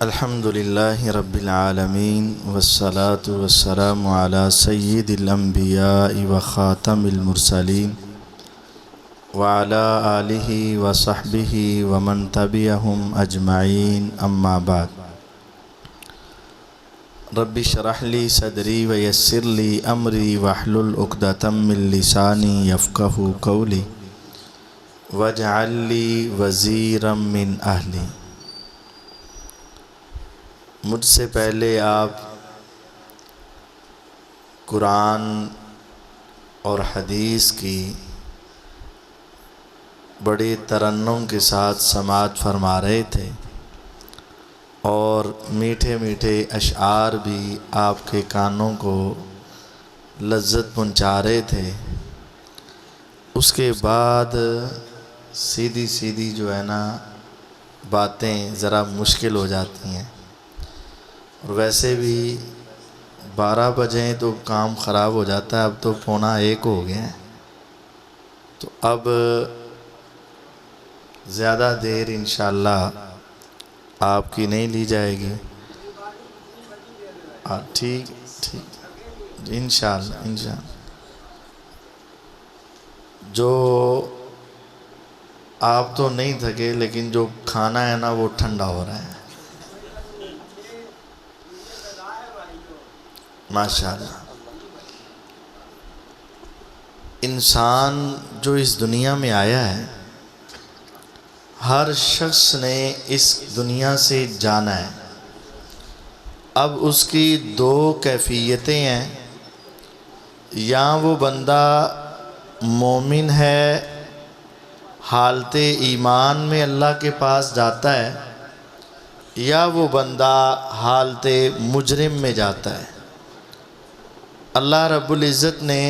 الحمد للہ رب العالمین والصلاة والسلام علی سید الانبیاء وخاتم المرسلین وعلی آلہ وصحبہ ومن تبعہم اجمعین اما بعد رب اشرح لی صدری ویسر لی امری واحلل عقدۃ من لسانی یفقہوا قولی واجعل لی وزیرا من اہلی۔ مجھ سے پہلے آپ قرآن اور حدیث کی بڑی ترنم کے ساتھ سماعت فرما رہے تھے اور میٹھے میٹھے اشعار بھی آپ کے کانوں کو لذت پہنچا رہے تھے۔ اس کے بعد سیدھی سیدھی جو ہے نا باتیں ذرا مشکل ہو جاتی ہیں، اور ویسے بھی 12 بجے تو کام خراب ہو جاتا ہے۔ اب تو 12:45 ہو گئے ہیں، تو اب زیادہ دیر انشاءاللہ آپ کی نہیں لی جائے گی۔ ٹھیک انشاءاللہ جو آپ تو نہیں تھکے، لیکن جو کھانا ہے نا وہ ٹھنڈا ہو رہا ہے ماشاءاللہ۔ انسان جو اس دنیا میں آیا ہے، ہر شخص نے اس دنیا سے جانا ہے۔ اب اس کی 2 کیفیتیں ہیں، یا وہ بندہ مومن ہے، حالت ایمان میں اللہ کے پاس جاتا ہے، یا وہ بندہ حالت مجرم میں جاتا ہے۔ اللہ رب العزت نے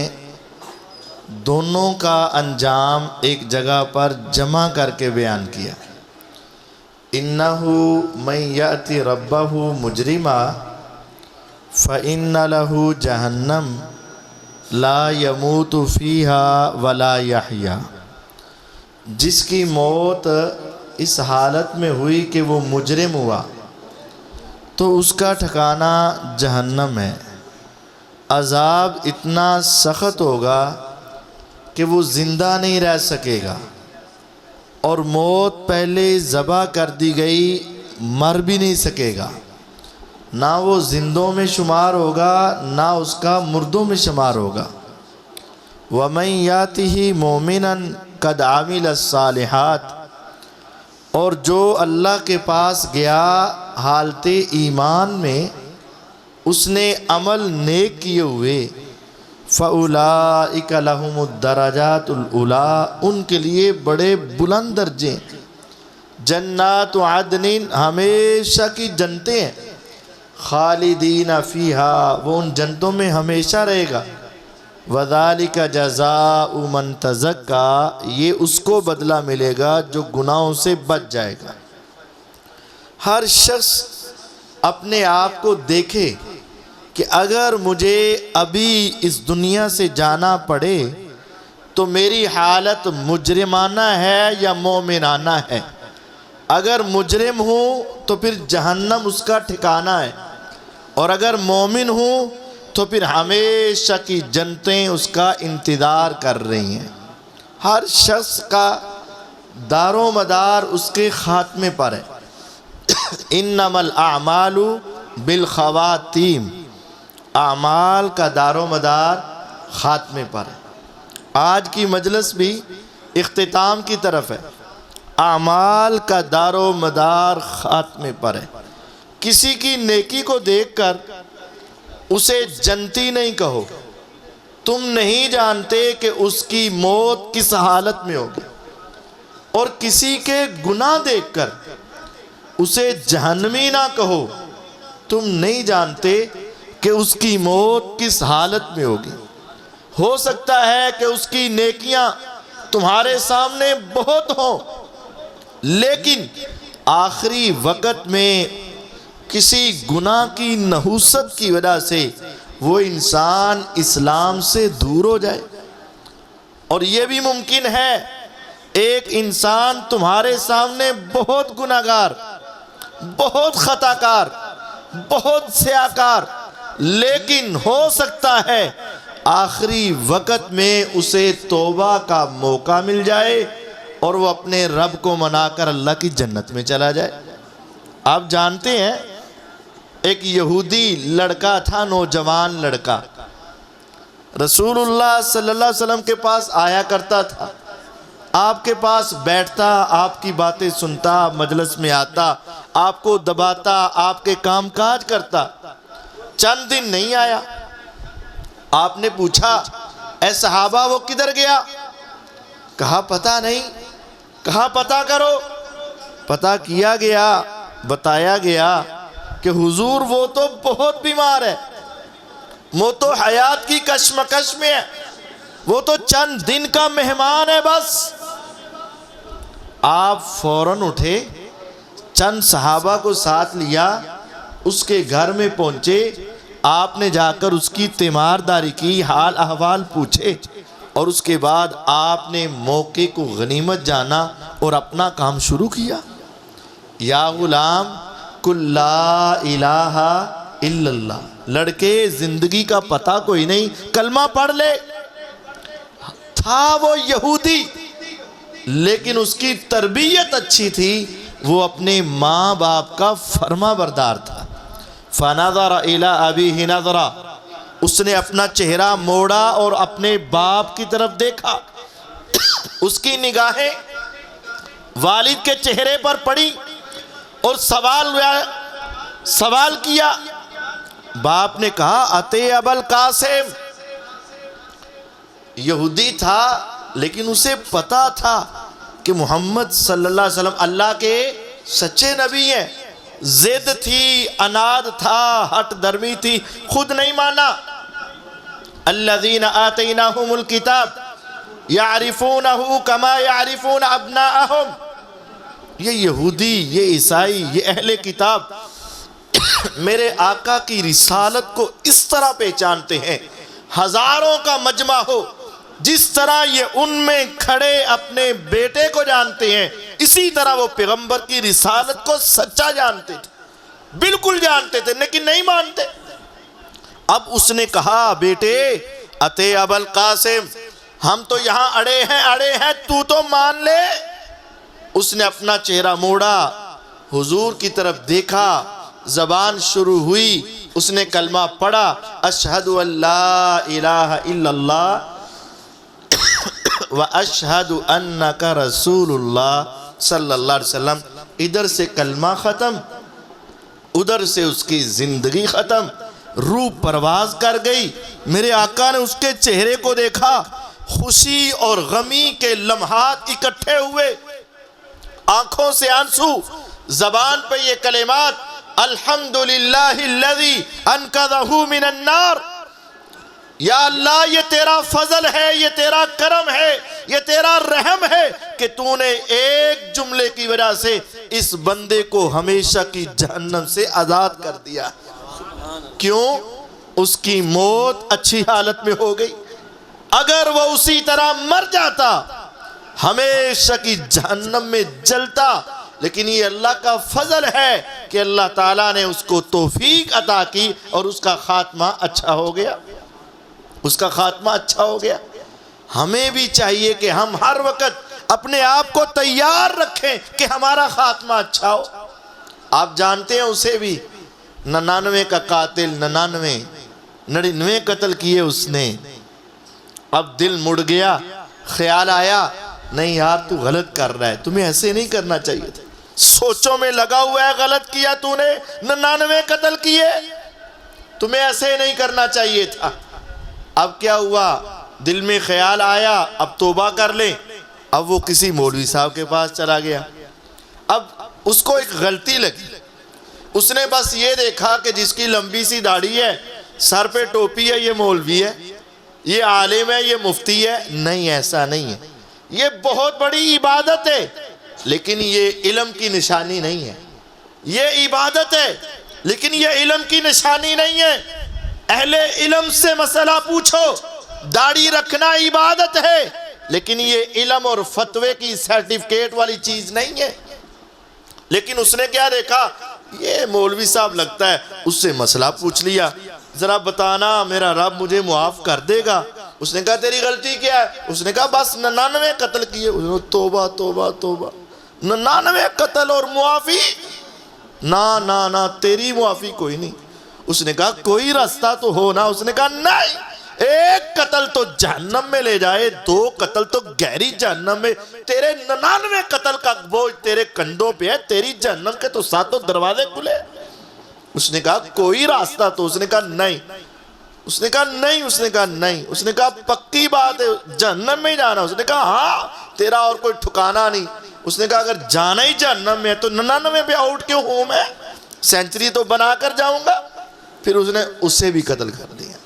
دونوں کا انجام ایک جگہ پر جمع کر کے بیان کیا۔ اِنَّهُ مَن يَأْتِ رَبَّهُ مُجْرِمًا فَإِنَّ لَهُ جَهَنَّمَ لَا يَمُوتُ فِيهَا وَلَا يَحْيَا۔ جس کی موت اس حالت میں ہوئی کہ وہ مجرم ہوا، تو اس کا ٹھکانہ جہنم ہے۔ عذاب اتنا سخت ہوگا کہ وہ زندہ نہیں رہ سکے گا، اور موت پہلے ذبح کر دی گئی، مر بھی نہیں سکے گا، نہ وہ زندوں میں شمار ہوگا نہ اس کا مردوں میں شمار ہوگا۔ وَمَن يَأْتِهِ مُؤْمِنًا قَدْ عَمِلَ الصَّالِحَاتِ، اور جو اللہ کے پاس گیا حالت ایمان میں، اس نے عمل نیک کیے ہوئے، فَأُولَئِكَ لَهُمُ الدَّرَجَاتُ الْعُلَىٰ، ان کے لیے بڑے بلند درجے، جنات عدن، ہمیشہ کی جنتیں ہیں، خالدین فیہا، وہ ان جنتوں میں ہمیشہ رہے گا، وَذَلِكَ جَزَاءُ مَن تَزَكَّىٰ، یہ اس کو بدلہ ملے گا جو گناہوں سے بچ جائے گا۔ ہر شخص اپنے آپ کو دیکھے کہ اگر مجھے ابھی اس دنیا سے جانا پڑے تو میری حالت مجرمانہ ہے یا مومنانہ ہے۔ اگر مجرم ہوں تو پھر جہنم اس کا ٹھکانہ ہے، اور اگر مومن ہوں تو پھر ہمیشہ کی جنتیں اس کا انتظار کر رہی ہیں۔ ہر شخص کا دار و مدار اس کے خاتمے پر ہے۔ انما الاعمال بالخواتیم، اعمال کا دار و مدار خاتمے پر ہے۔ آج کی مجلس بھی اختتام کی طرف ہے، اعمال کا دار و مدار خاتمے پر ہے۔ کسی کی نیکی کو دیکھ کر اسے جنتی نہیں کہو، تم نہیں جانتے کہ اس کی موت کس حالت میں ہوگی، اور کسی کے گناہ دیکھ کر اسے جہنمی نہ کہو، تم نہیں جانتے کہ اس کی موت کس حالت میں ہوگی۔ ہو سکتا ہے کہ اس کی نیکیاں تمہارے سامنے بہت ہوں، لیکن آخری وقت میں کسی گناہ کی نحوست کی وجہ سے وہ انسان اسلام سے دور ہو جائے۔ اور یہ بھی ممکن ہے ایک انسان تمہارے سامنے بہت گناہگار، بہت خطا کار، بہت سیاکار، لیکن ہو سکتا ہے آخری وقت میں اسے توبہ کا موقع مل جائے اور وہ اپنے رب کو منا کر اللہ کی جنت میں چلا جائے۔ آپ جانتے ہیں ایک یہودی لڑکا تھا، نوجوان لڑکا، رسول اللہ صلی اللہ علیہ وسلم کے پاس آیا کرتا تھا، آپ کے پاس بیٹھتا، آپ کی باتیں سنتا، مجلس میں آتا، آپ کو دباتا، آپ کے کام کاج کرتا۔ چند دن نہیں آیا، آپ نے پوچھا اے صحابہ وہ کدھر گیا؟ کہا پتہ نہیں۔ کہا پتہ کرو۔ پتہ کیا گیا، بتایا گیا کہ حضور وہ تو بہت بیمار ہے، وہ تو حیات کی کشمکش میں ہے، وہ تو چند دن کا مہمان ہے بس۔ آپ فوراً اٹھے، چند صحابہ کو ساتھ لیا، اس کے گھر میں پہنچے، آپ نے جا کر اس کی تیمارداری کی، حال احوال پوچھے، اور اس کے بعد آپ نے موقع کو غنیمت جانا اور اپنا کام شروع کیا۔ یا غلام قل لا الہ الا اللہ، لڑکے زندگی کا پتہ کوئی نہیں، کلمہ پڑھ لے۔ تھا وہ یہودی لیکن اس کی تربیت اچھی تھی، وہ اپنے ماں باپ کا فرما بردار تھا۔ فنظر الی ابیہ نظرا، اس نے اپنا چہرہ موڑا اور اپنے باپ کی طرف دیکھا، اس کی نگاہیں والد کے چہرے پر پڑی اور سوال کیا۔ باپ نے کہا اتے ابا القاسم، یہودی تھا لیکن اسے پتا تھا کہ محمد صلی اللہ علیہ وسلم اللہ کے سچے نبی ہیں۔ ضد تھی، اناد تھا، ہٹ درمی تھی، خود نہیں مانا۔ الذین آتیناہم الکتاب یعرفونہ کما یعرفون ابناءہم، یہ یہودی، یہ عیسائی، یہ اہل کتاب میرے آقا کی رسالت کو اس طرح پہچانتے ہیں، ہزاروں کا مجمع ہو جس طرح یہ ان میں کھڑے اپنے بیٹے کو جانتے ہیں، اسی طرح وہ پیغمبر کی رسالت کو سچا جانتے تھے، بالکل جانتے تھے، لیکن نہیں مانتے۔ اب اس نے کہا بیٹے اتے ابا القاسم، ہم تو یہاں اڑے ہیں، تو تو مان لے۔ اس نے اپنا چہرہ موڑا، حضور کی طرف دیکھا، زبان شروع ہوئی، اس نے کلمہ پڑھا، اشہد ان لا الہ الا اللہ واشہد انک رسول اللہ صلی اللہ علیہ وسلم۔ ادھر سے کلمہ ختم، ادھر سے اس کی زندگی ختم، روح پرواز کر گئی۔ میرے آقا نے اس کے چہرے کو دیکھا، خوشی اور غمی کے لمحات اکٹھے ہوئے، آنکھوں سے آنسو، زبان پہ یہ کلمات، الحمدللہ الذی انقذہ من النار، یا اللہ یہ تیرا فضل ہے، یہ تیرا کرم ہے، یہ تیرا رحم ہے کہ تو نے ایک جملے کی وجہ سے اس بندے کو ہمیشہ کی جہنم سے آزاد کر دیا۔ کیوں؟ اس کی موت اچھی حالت میں ہو گئی۔ اگر وہ اسی طرح مر جاتا ہمیشہ کی جہنم میں جلتا، لیکن یہ اللہ کا فضل ہے کہ اللہ تعالیٰ نے اس کو توفیق عطا کی اور اس کا خاتمہ اچھا ہو گیا، اس کا خاتمہ اچھا ہو گیا۔ ہمیں بھی چاہیے کہ ہم ہر وقت اپنے آپ کو تیار رکھیں کہ ہمارا خاتمہ اچھا ہو۔ آپ جانتے ہیں اسے بھی 99 کا قاتل، 99 قتل کیے اس نے۔ اب دل مڑ گیا، خیال آیا نہیں یار تو غلط کر رہا ہے، تمہیں ایسے نہیں کرنا چاہیے تھا، سوچوں میں لگا ہوا ہے، غلط کیا تو نے، 99 قتل کیے، تمہیں ایسے نہیں کرنا چاہیے تھا۔ اب کیا ہوا؟ دل میں خیال آیا اب توبہ کر لیں۔ اب وہ کسی مولوی صاحب کے پاس چلا گیا۔ اب اس کو ایک غلطی لگی، اس نے بس یہ دیکھا کہ جس کی لمبی سی داڑھی ہے، سر پہ ٹوپی ہے، یہ مولوی ہے، یہ عالم ہے، یہ مفتی ہے۔ نہیں، ایسا نہیں ہے، یہ بہت بڑی عبادت ہے لیکن یہ علم کی نشانی نہیں ہے۔ یہ عبادت ہے لیکن یہ علم کی نشانی نہیں ہے۔ اہل علم سے مسئلہ پوچھو، داڑھی رکھنا عبادت ہے لیکن یہ علم اور فتوے کی سرٹیفکیٹ والی چیز نہیں ہے۔ لیکن اس نے کیا دیکھا، یہ مولوی صاحب لگتا ہے، اس سے مسئلہ پوچھ لیا، ذرا بتانا میرا رب مجھے معاف کر دے گا؟ اس نے کہا تیری غلطی کیا ہے؟ اس نے کہا بس 99 قتل کیے۔ اس نے توبہ توبہ توبہ، 99 قتل اور معافی؟ نہ تیری معافی کوئی نہیں۔ اس نے کہا کوئی راستہ تو ہو نا۔ اس نے کہا نہیں، ایک قتل تو جہنم میں لے جائے، 2 قتل تو گہری جہنم میں، تیرے 99 قتل کا بوجھ تیرے کندھوں پہ ہے، تیری جہنم کے تو 7 دروازے کھلے۔ اس نے کہا کوئی راستہ تو؟ اس نے کہا نہیں۔ اس نے کہا نہیں، اس نے کہا نہیں، اس نے کہا پکی بات ہے جہنم میں جانا؟ اس نے کہا ہاں، تیرا اور کوئی ٹھکانا نہیں۔ اس نے کہا اگر جانا ہی جہنم میں ہے تو 99 پہ آؤٹ کیوں ہوں میں؟ سینچری تو بنا کر جاؤں گا۔ پھر اس نے اسے بھی قتل کر دیا۔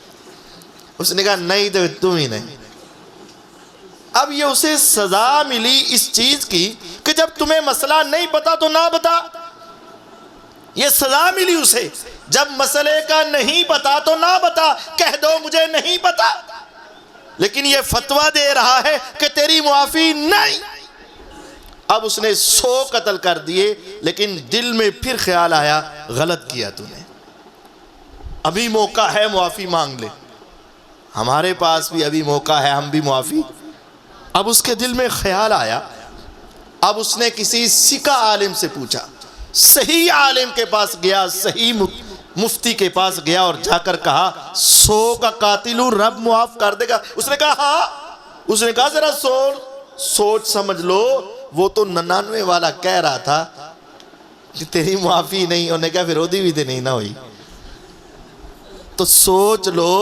اس نے کہا نہیں تو تم ہی نہیں۔ اب یہ اسے سزا ملی اس چیز کی کہ جب تمہیں مسئلہ نہیں پتا تو نہ بتا، یہ سزا ملی اسے۔ جب مسئلے کا نہیں پتا تو نہ بتا، کہہ دو مجھے نہیں پتا۔ لیکن یہ فتویٰ دے رہا ہے کہ تیری معافی نہیں۔ اب اس نے 100 قتل کر دیے، لیکن دل میں پھر خیال آیا غلط کیا تو نے، ابھی موقع ہے معافی مانگ لے، ہمارے پاس بھی ابھی موقع ہے، ہم بھی معافی۔ اب اس کے دل میں خیال آیا، اب اس نے کسی سکہ عالم سے پوچھا، صحیح عالم کے پاس گیا، صحیح مفتی کے پاس گیا اور جا کر کہا 100 کا قاتل ہوں، رب معاف کر دے گا؟ اس نے کہا ہاں۔ اس نے کہا ذرا سوچ سمجھ لو، وہ تو 99 والا کہہ رہا تھا کہ تیری معافی نہیں۔ انہوں نے کہا پھر اودی بھی تے نہیں نہ ہوئی، تو سوچ لو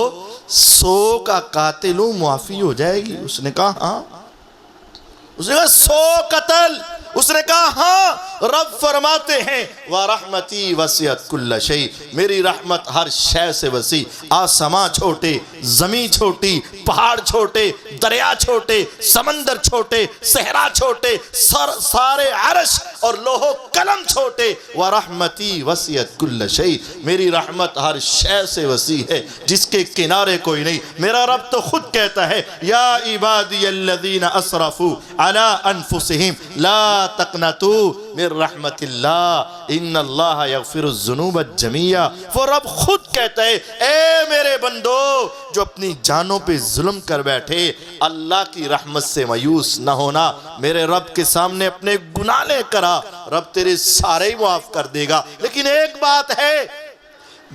100 کا قاتل ہوں، معافی ہو جائے گی؟ اس نے کہا ہاں۔ اس نے کہا 100 قتل؟ اس نے کہا ہاں، رب فرماتے ہیں وَرَحْمَتِي وَسِعَتْ كُلَّ شَيْءٍ، میری رحمت ہر شے سے وسیع، آسماں چھوٹے، زمین چھوٹی، پہاڑ چھوٹے، دریا چھوٹے، سمندر چھوٹے، صحرا چھوٹے، سارے عرش اور لوح و قلم چھوٹے، وَرَحْمَتِي وَسِعَتْ كُلَّ شَيْءٍ، میری رحمت ہر شے سے وسیع ہے جس کے کنارے کوئی نہیں۔ میرا رب تو خود کہتا ہے یا عبادی الذین اسرفوا علی انفسہم لا تقنطوا من رحمت اللہ ان اللہ یغفر الذنوب جميعا۔ وہ رب خود کہتا ہے اے میرے بندو جو اپنی جانوں پہ ظلم کر بیٹھے، اللہ کی رحمت سے مایوس نہ ہونا، میرے رب کے سامنے اپنے گناہ لے کرا، رب تیرے سارے ہی معاف کر دے گا۔ لیکن ایک بات ہے،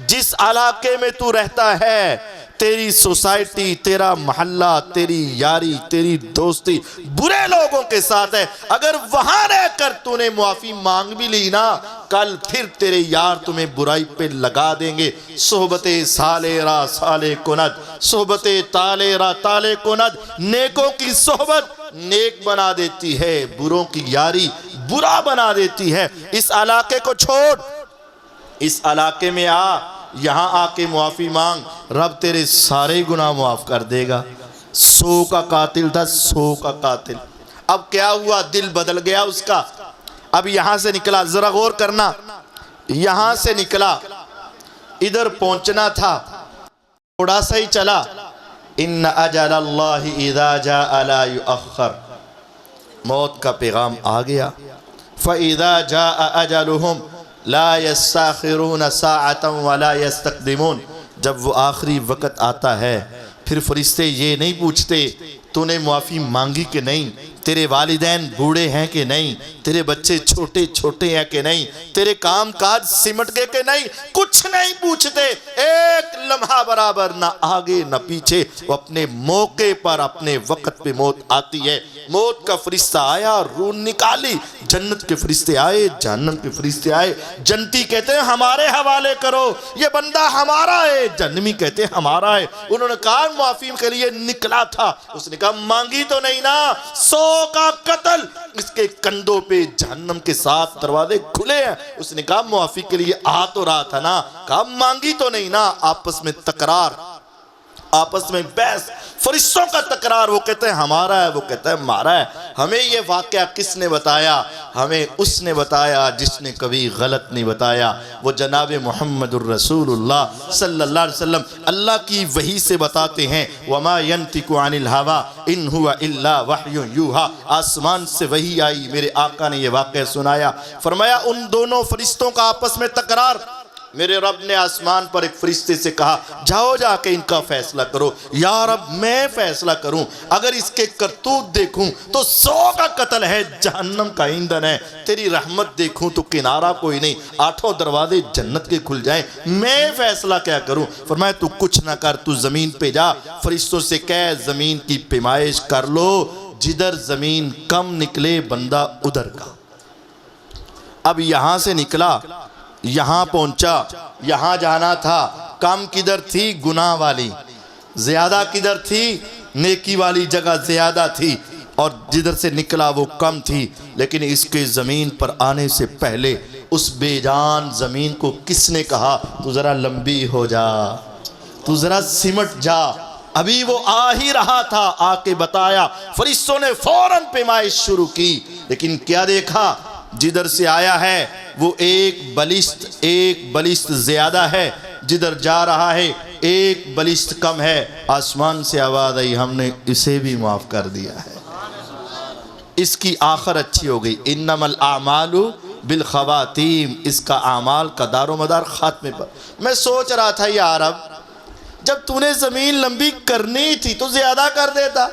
جس علاقے میں تو رہتا ہے، تیری سوسائٹی، تیرا محلہ، تیری یاری، تیری دوستی برے لوگوں کے ساتھ ہے، اگر وہاں رہ کر تو نے معافی مانگ بھی لی نا، کل پھر تیرے یار تمہیں برائی پہ لگا دیں گے۔ صحبت سالے را سالے کند، صحبت تالے را تالے کند، نیکوں کی صحبت نیک بنا دیتی ہے، بروں کی یاری برا بنا دیتی ہے۔ اس علاقے کو چھوڑ، اس علاقے میں آ، یہاں آ کے معافی مانگ، رب تیرے سارے گناہ معاف کر دے گا۔ 100 کا قاتل تھا، 100 کا قاتل۔ اب کیا ہوا؟ دل بدل گیا اس کا۔ اب یہاں سے نکلا، ذرا غور کرنا، یہاں سے نکلا، ادھر پہنچنا تھا، تھوڑا سا ہی چلا، ان اجل اللہ اذا جاء لا یؤخر، موت کا پیغام آ گیا۔ فاذا جاء اجلهم لا يستاخرون ساعة ولا يستقدمون، جب وہ آخری وقت آتا ہے پھر فرشتے یہ نہیں پوچھتے تو نے معافی مانگی کہ نہیں، تیرے والدین بوڑھے ہیں کہ نہیں، تیرے بچے چھوٹے چھوٹے ہیں کہ نہیں، تیرے کام کاج سمٹ گئے کہ نہیں، کچھ نہیں پوچھتے۔ ایک لمحہ برابر نہ آگے نہ پیچھے، وہ اپنے موقع پر اپنے وقت پہ موت آتی ہے۔ موت کا فرشتہ آیا، روح نکالی، جنت کے فرشتے آئے، جہنم کے فرشتے آئے۔ جنتی کہتے ہیں ہمارے حوالے کرو، یہ بندہ ہمارا ہے، جہنمی کہتے ہیں ہمارا ہے۔ انہوں نے کہا معافی کے لیے نکلا تھا، اس نے کہا مانگی تو نہیں نا، 100 کا قتل، اس کے کندھوں پہ جہنم کے 7 دروازے کھلے ہیں۔ اس نے کہا معافی کے لیے آ تو رہا تھا نا، کہا مانگی تو نہیں نا۔ آپس میں تکرار، آپس میں بحث، فرشتوں کا تکرار، وہ کہتے ہیں ہمارا ہے، وہ کہتا ہے ہمارا ہے۔ ہمیں یہ واقعہ کس نے بتایا؟ ہمیں اس نے بتایا جس نے کبھی غلط نہیں بتایا، وہ جناب محمد الرسول اللہ صلی اللہ علیہ وسلم اللہ کی وحی سے بتاتے ہیں، وما ينطق عن الهوى ان هو الا وحی یوحى، آسمان سے وحی آئی، میرے آقا نے یہ واقعہ سنایا۔ فرمایا ان دونوں فرشتوں کا آپس میں تکرار، میرے رب نے آسمان پر ایک فرشتے سے کہا جاؤ جا کے ان کا فیصلہ کرو۔ یا رب میں فیصلہ کروں؟ اگر اس کے کرتوت دیکھوں تو 100 کا قتل ہے، جہنم کا ایندھن ہے، تیری رحمت دیکھوں تو کنارہ کوئی نہیں، 8 دروازے جنت کے کھل جائیں، میں فیصلہ کیا کروں؟ فرمایا تو کچھ نہ کر، تو زمین پہ جا، فرشتوں سے کہہ زمین کی پیمائش کر لو، جدھر زمین کم نکلے بندہ ادھر کا۔ اب یہاں سے نکلا، یہاں پہنچا، یہاں جانا تھا، کم کدھر تھی؟ گناہ والی، زیادہ کدھر تھی؟ نیکی والی جگہ زیادہ تھی، اور جدھر سے نکلا وہ کم تھی۔ لیکن اس کے زمین پر آنے سے پہلے اس بے جان زمین کو کس نے کہا تو ذرا لمبی ہو جا، تو ذرا سمٹ جا؟ ابھی وہ آ ہی رہا تھا، آ کے بتایا، فرشتوں نے فوراً پیمائش شروع کی، لیکن کیا دیکھا؟ جدھر سے آیا ہے وہ ایک بلشت زیادہ ہے، جدھر جا رہا ہے ایک بلشت کم ہے۔ آسمان سے آواز آئی ہم نے اسے بھی معاف کر دیا ہے، اس کی آخر اچھی ہو گئی۔ انما الاعمال بالخواتیم، اس کا اعمال کا دار و مدار خاتمے پر۔ میں سوچ رہا تھا یا رب، جب تو نے زمین لمبی کرنی تھی تو زیادہ کر دیتا،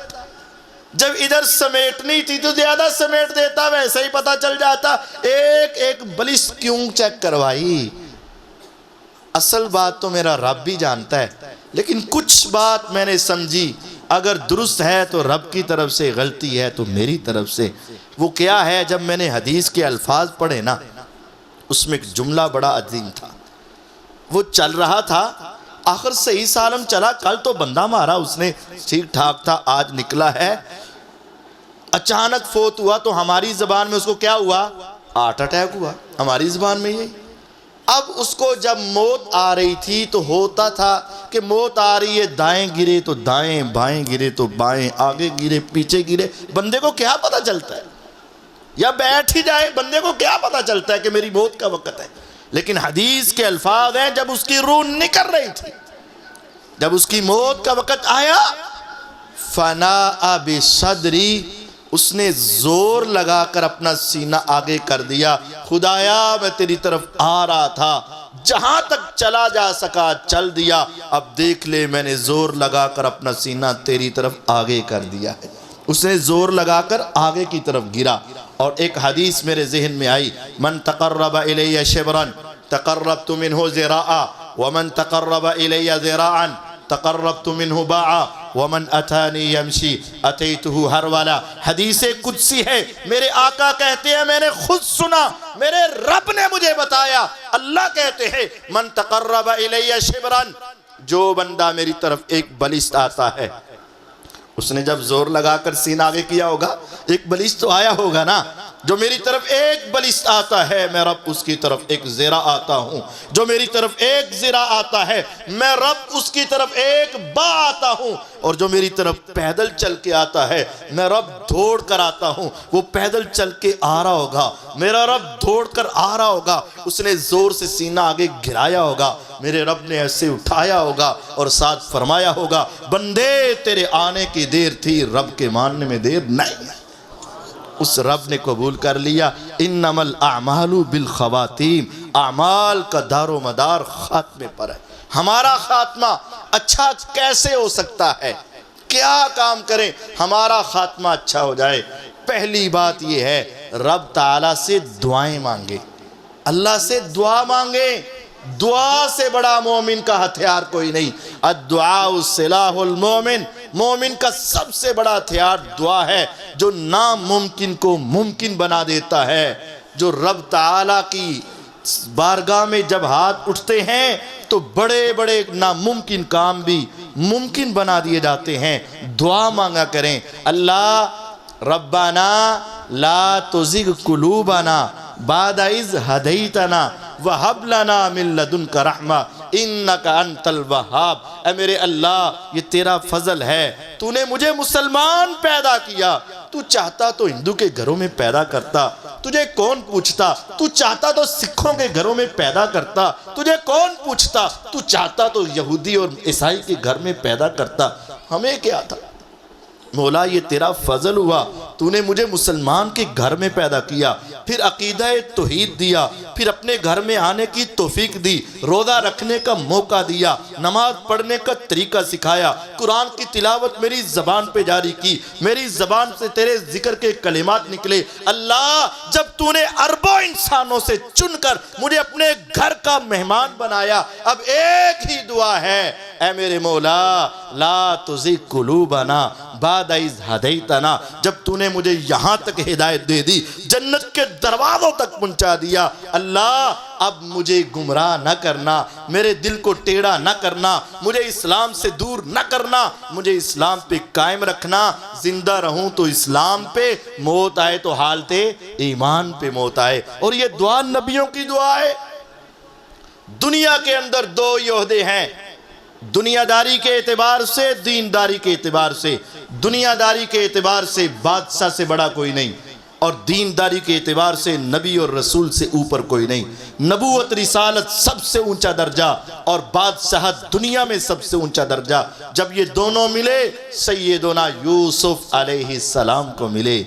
جب ادھر سمیٹنی تھی تو زیادہ سمیٹ دیتا، ویسے ہی پتہ چل جاتا، ایک بلش کیوں چیک کروائی؟ اصل بات تو میرا رب بھی جانتا ہے، لیکن کچھ بات میں نے سمجھی، اگر درست ہے تو رب کی طرف سے، غلطی ہے تو میری طرف سے۔ وہ کیا ہے؟ جب میں نے حدیث کے الفاظ پڑھے نا، اس میں ایک جملہ بڑا عظیم تھا، وہ چل رہا تھا، آخر صحیح سالم چلا، کل تو بندہ مارا اس نے، ٹھیک ٹھاک تھا، آج نکلا ہے، اچانک فوت ہوا، تو ہماری زبان میں اس کو کیا ہوا؟ ہارٹ اٹیک ہوا، ہماری زبان میں یہی۔ اب اس کو جب موت آ رہی تھی تو ہوتا تھا کہ موت آ رہی ہے، دائیں گرے تو دائیں، بائیں گرے تو بائیں، آگے گرے پیچھے گرے، بندے کو کیا پتہ چلتا ہے؟ یا بیٹھ ہی جائے، بندے کو کیا پتہ چلتا ہے کہ میری موت کا وقت ہے؟ لیکن حدیث کے الفاظ ہیں، جب اس کی روح نکل رہی تھی، جب اس کی موت کا وقت آیا، فَنَاءَ بِصَدْرِي، اس نے زور لگا کر اپنا سینہ آگے کر دیا، خدایا میں تیری طرف آ رہا تھا، جہاں تک چلا جا سکا چل دیا، اب دیکھ لے میں نے زور لگا کر اپنا سینہ تیری طرف آگے کر دیا ہے۔ اس نے زور لگا کر آگے کی طرف گرا۔ اور ایک حدیث میرے ذہن میں آئی، من تقرب الی شبرا تقربت منہ ذراعا ومن تقرب الی ذراعا تقربت منہ باعا ومن اتانی یمشی اتیتہ ہرولا۔ حدیث قدسی ہے، میرے آقا کہتے ہیں میں نے خود سنا، میرے رب نے مجھے بتایا، اللہ کہتے ہیں من تقرب الی شبرا، جو بندہ میری طرف ایک بلشت آتا ہے، اس نے جب زور لگا کر سینہ آگے کیا ہوگا، ایک بلشت تو آیا ہوگا نا، جو میری طرف ایک بلشت آتا ہے میں رب اس کی طرف ایک زرہ آتا ہوں، جو میری طرف ایک زرہ آتا ہے میں رب اس کی طرف ایک با آتا ہوں، اور جو میری طرف پیدل چل کے آتا ہے میں رب دوڑ کر آتا ہوں۔ وہ پیدل چل کے آ رہا ہوگا، میرا رب دوڑ کر آ رہا ہوگا، اس نے زور سے سینہ آگے گرایا ہوگا، میرے رب نے ایسے اٹھایا ہوگا اور ساتھ فرمایا ہوگا، بندے تیرے آنے کی دیر تھی، رب کے ماننے میں دیر نہیں ہے۔ اس رب نے قبول کر لیا۔ انما الاعمال بالخواتیم، اعمال کا دار و مدار خاتمے پر ہے۔ ہمارا خاتمہ اچھا کیسے ہو سکتا ہے؟ کیا کام کریں ہمارا خاتمہ اچھا ہو جائے؟ پہلی بات یہ ہے، رب تعالیٰ سے دعائیں مانگے، اللہ سے دعا مانگے۔ دعا سے بڑا مومن کا ہتھیار کوئی نہیں۔ الدعاء سلاح المومن، مومن کا سب سے بڑا ہتھیار دعا ہے، جو ناممکن کو ممکن بنا دیتا ہے۔ جو رب تعالیٰ کی بارگاہ میں جب ہاتھ اٹھتے ہیں تو بڑے بڑے ناممکن کام بھی ممکن بنا دیے جاتے ہیں۔ دعا مانگا کریں، اللہ ربنا لا تزغ قلوبنا بعد اذ ہدیتنا وہب لنا من لدنک رحمہ انکا انت الوہاب، اے میرے اللہ یہ تیرا فضل ہے، تو نے مجھے مسلمان پیدا کیا، تو چاہتا تو ہندو کے گھروں میں پیدا کرتا، تجھے کون پوچھتا، تو چاہتا تو سکھوں کے گھروں میں پیدا کرتا، تجھے کون پوچھتا، تو چاہتا تو یہودی اور عیسائی کے گھر میں پیدا کرتا، ہمیں کیا تھا؟ مولا یہ تیرا فضل ہوا، تو نے مجھے مسلمان کے گھر میں پیدا کیا، پھر عقیدہ توحید دیا، پھر اپنے گھر میں آنے کی توفیق دی، روزہ رکھنے کا موقع دیا، نماز پڑھنے کا طریقہ سکھایا، قرآن کی تلاوت میری زبان پہ جاری کی، میری زبان سے تیرے ذکر کے کلمات نکلے۔ اللہ جب تو نے اربوں انسانوں سے چن کر مجھے اپنے گھر کا مہمان بنایا، اب ایک ہی دعا ہے، اے میرے مولا لا تزغ قلوبنا بعد اذ ہدیتنا، جب تو نے مجھے یہاں تک ہدایت دے دی، جنت کے دروازوں تک پہنچا دیا، اللہ اب مجھے گمراہ نہ کرنا، میرے دل کو ٹیڑھا نہ کرنا، مجھے اسلام سے دور نہ کرنا، مجھے اسلام پہ قائم رکھنا، زندہ رہوں تو اسلام پہ، موت آئے تو حالت ایمان پہ موت آئے۔ اور یہ دعا نبیوں کی دعا ہے۔ دنیا کے اندر دو عہدے ہیں، دنیا داری کے اعتبار سے، دینداری کے اعتبار سے۔ دنیا داری کے اعتبار سے بادشاہ سے بڑا کوئی نہیں، اور دینداری کے اعتبار سے نبی اور رسول سے اوپر کوئی نہیں۔ نبوت رسالت سب سے اونچا درجہ، اور بادشاہت دنیا میں سب سے اونچا درجہ۔ جب یہ دونوں ملے سیدنا یوسف علیہ السلام کو ملے،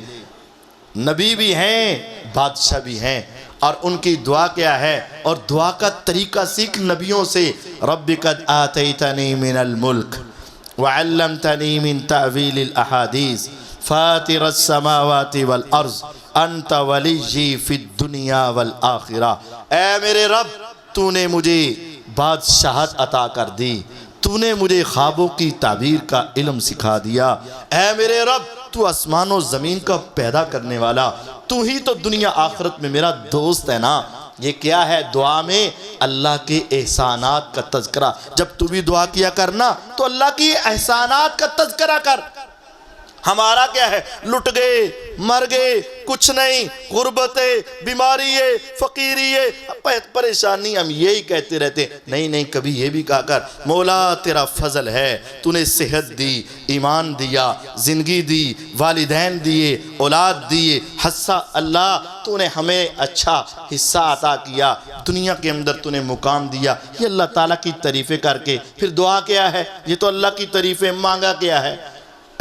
نبی بھی ہیں بادشاہ بھی ہیں، اور ان کی دعا کیا ہے، اور دعا کا طریقہ سیکھ نبیوں سے۔ رب قد آتیتنی من الملک وعلمتنی من تعویل الاحادیث فاطر السماوات والارض انت ولیی فی الدنیا والآخرہ۔ اے میرے رب تو نے مجھے بادشاہت عطا کر دی، تو نے مجھے خوابوں کی تعبیر کا علم سکھا دیا، اے میرے رب تو آسمان و زمین کا پیدا کرنے والا، تو ہی تو دنیا آخرت میں میرا دوست ہے نا۔ یہ کیا ہے؟ دعا میں اللہ کے احسانات کا تذکرہ۔ جب تو بھی دعا کیا کرنا تو اللہ کی احسانات کا تذکرہ کر۔ ہمارا کیا ہے؟ لٹ گئے، مر گئے، کچھ نہیں، غربت ہے، بیماری ہے، فقیری ہے، پریشانی، ہم یہی کہتے رہتے۔ نہیں نہیں، کبھی یہ بھی کہا کر مولا تیرا فضل ہے، تو نے صحت دی، ایمان دیا، زندگی دی، والدین دیے، اولاد دیے، حصہ اللہ تو نے ہمیں اچھا حصہ عطا کیا، دنیا کے اندر تو نے مقام دیا۔ یہ اللہ تعالیٰ کی تعریفیں کر کے پھر دعا کیا ہے؟ یہ تو اللہ کی تعریفیں، مانگا کیا ہے؟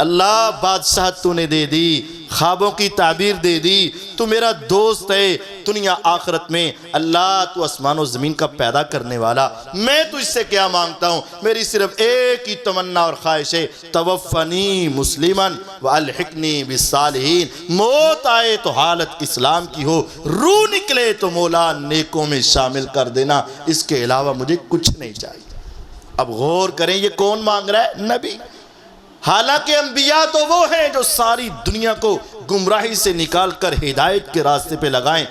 اللہ بادشاہت تو نے دے دی، خوابوں کی تعبیر دے دی، تو میرا دوست ہے دنیا آخرت میں، اللہ تو آسمان و زمین کا پیدا کرنے والا۔ میں تو اس سے کیا مانگتا ہوں؟ میری صرف ایک ہی تمنا اور خواہش ہے، توفنی مسلماً والحقنی بالصالحین، موت آئے تو حالت اسلام کی ہو، روح نکلے تو مولا نیکوں میں شامل کر دینا، اس کے علاوہ مجھے کچھ نہیں چاہیے۔ اب غور کریں یہ کون مانگ رہا ہے؟ نبی۔ حالانکہ انبیاء تو وہ ہیں جو ساری دنیا کو گمراہی سے نکال کر ہدایت کے راستے پہ لگائیں،